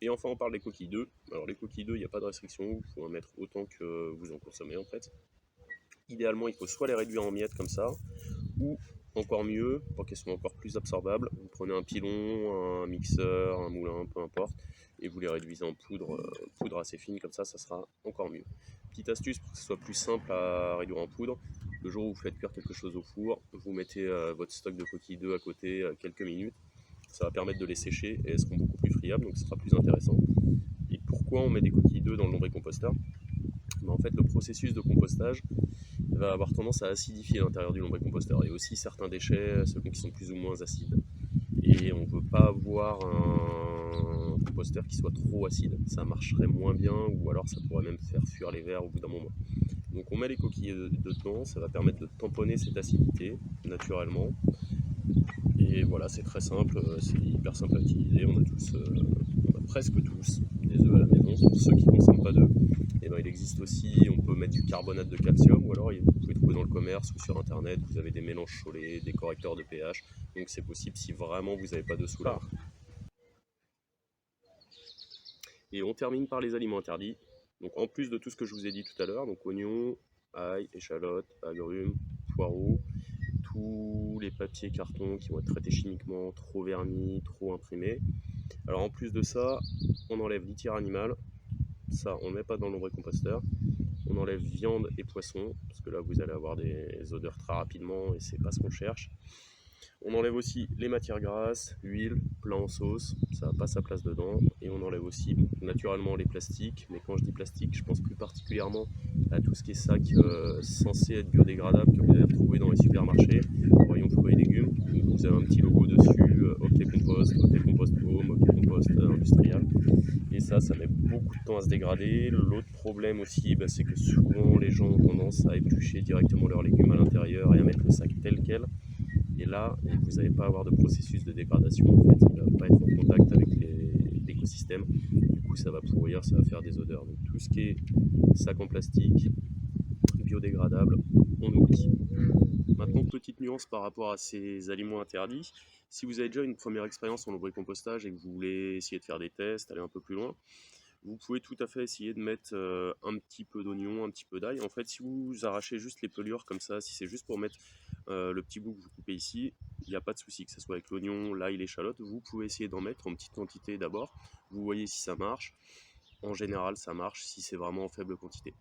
Et enfin, on parle des coquilles d'œufs. Alors, les coquilles d'œufs, il n'y a pas de restriction, il faut en mettre autant que vous en consommez en fait. Idéalement, il faut soit les réduire en miettes comme ça, ou encore mieux, pour qu'elles soient encore plus absorbables, vous prenez un pilon, un mixeur, un moulin, peu importe, et vous les réduisez en poudre assez fine, comme ça sera encore mieux. Petite astuce pour que ce soit plus simple à réduire en poudre, le jour où vous faites cuire quelque chose au four, vous mettez votre stock de coquilles d'œufs à côté quelques minutes, ça va permettre de les sécher et elles seront beaucoup plus friables, donc ce sera plus intéressant. Et pourquoi on met des coquilles d'œufs dans le lombricomposteur? En fait, le processus de compostage va avoir tendance à acidifier l'intérieur du lombricomposteur et aussi certains déchets selon qui sont plus ou moins acides. Et on ne veut pas avoir un composteur qui soit trop acide, ça marcherait moins bien ou alors ça pourrait même faire fuir les vers au bout d'un moment. Donc on met les coquilles dedans, ça va permettre de tamponner cette acidité naturellement. Et voilà, c'est très simple, c'est hyper simple à utiliser. On a presque tous des œufs à la maison. Pour ceux qui ne consomment pas d'œufs, et ben, il existe aussi, on peut mettre du carbonate de calcium ou alors vous pouvez trouver dans le commerce ou sur internet, vous avez des mélanges Cholet, des correcteurs de pH. Donc c'est possible si vraiment vous n'avez pas de sous là. Et on termine par les aliments interdits. Donc en plus de tout ce que je vous ai dit tout à l'heure, donc oignons, ail, échalotes, agrumes, poireaux, tous les papiers cartons qui vont être traités chimiquement, trop vernis, trop imprimés. Alors en plus de ça, on enlève litière animale, ça on ne met pas dans le lombricomposteur. On enlève viande et poisson, parce que là vous allez avoir des odeurs très rapidement et c'est pas ce qu'on cherche. On enlève aussi les matières grasses, huile, plat en sauce, ça n'a pas sa place dedans. Et on enlève aussi naturellement les plastiques, mais quand je dis plastique, je pense plus particulièrement à tout ce qui est sac censé être biodégradable que vous allez retrouver dans les supermarchés, rayon fruits et légumes. Donc vous avez un petit logo dessus, OK Compost, OK Compost Home, OK Compost industriel. Et ça met beaucoup de temps à se dégrader. L'autre problème aussi, c'est que souvent les gens ont tendance à éplucher directement leurs légumes à l'intérieur et à mettre le sac tel quel. Et là, vous n'allez pas avoir de processus de dégradation, en fait. Il ne va pas être en contact avec l'écosystème. Du coup, ça va pourrir, ça va faire des odeurs. Donc tout ce qui est sac en plastique, biodégradable, on oublie. Maintenant, petite nuance par rapport à ces aliments interdits. Si vous avez déjà une première expérience en lombricompostage et que vous voulez essayer de faire des tests, aller un peu plus loin, vous pouvez tout à fait essayer de mettre un petit peu d'oignon, un petit peu d'ail. En fait, si vous arrachez juste les pelures comme ça, si c'est juste pour mettre le petit bout que vous coupez ici, il n'y a pas de souci, que ce soit avec l'oignon, l'ail, l'échalote, vous pouvez essayer d'en mettre en petite quantité d'abord. Vous voyez si ça marche. En général, ça marche si c'est vraiment en faible quantité.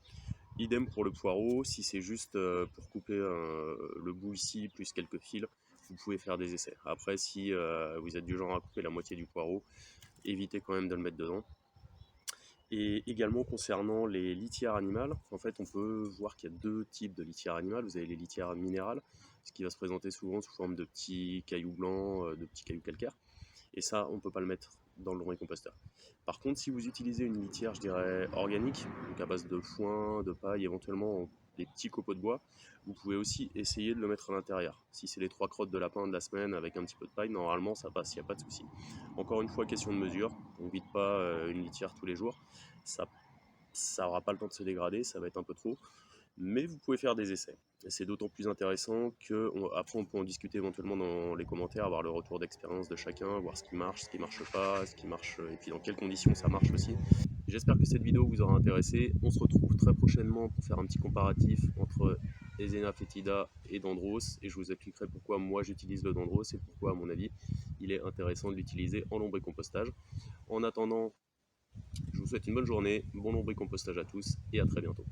Idem pour le poireau, si c'est juste pour couper le bout ici, plus quelques fils, vous pouvez faire des essais. Après, si vous êtes du genre à couper la moitié du poireau, évitez quand même de le mettre dedans. Et également concernant les litières animales, en fait on peut voir qu'il y a deux types de litières animales. Vous avez les litières minérales, ce qui va se présenter souvent sous forme de petits cailloux blancs, de petits cailloux calcaires. Et ça, on ne peut pas le mettre dans le lombricomposteur. Par contre, si vous utilisez une litière, je dirais, organique, donc à base de foin, de paille, éventuellement des petits copeaux de bois, vous pouvez aussi essayer de le mettre à l'intérieur. Si c'est les 3 crottes de lapin de la semaine avec un petit peu de paille, normalement ça passe, il n'y a pas de souci. Encore une fois, question de mesure, on ne vide pas une litière tous les jours, ça n'aura pas le temps de se dégrader, ça va être un peu trop, mais vous pouvez faire des essais. Et c'est d'autant plus intéressant qu'après on peut en discuter éventuellement dans les commentaires, avoir le retour d'expérience de chacun, voir ce qui marche, ce qui marche pas, ce qui marche, et puis dans quelles conditions ça marche aussi. J'espère que cette vidéo vous aura intéressé. On se retrouve très prochainement pour faire un petit comparatif entre Ezena Fetida et Dendros, et je vous expliquerai pourquoi moi j'utilise le Dendros et pourquoi à mon avis il est intéressant de l'utiliser en lombricompostage. En attendant, je vous souhaite une bonne journée, bon lombricompostage à tous et à très bientôt.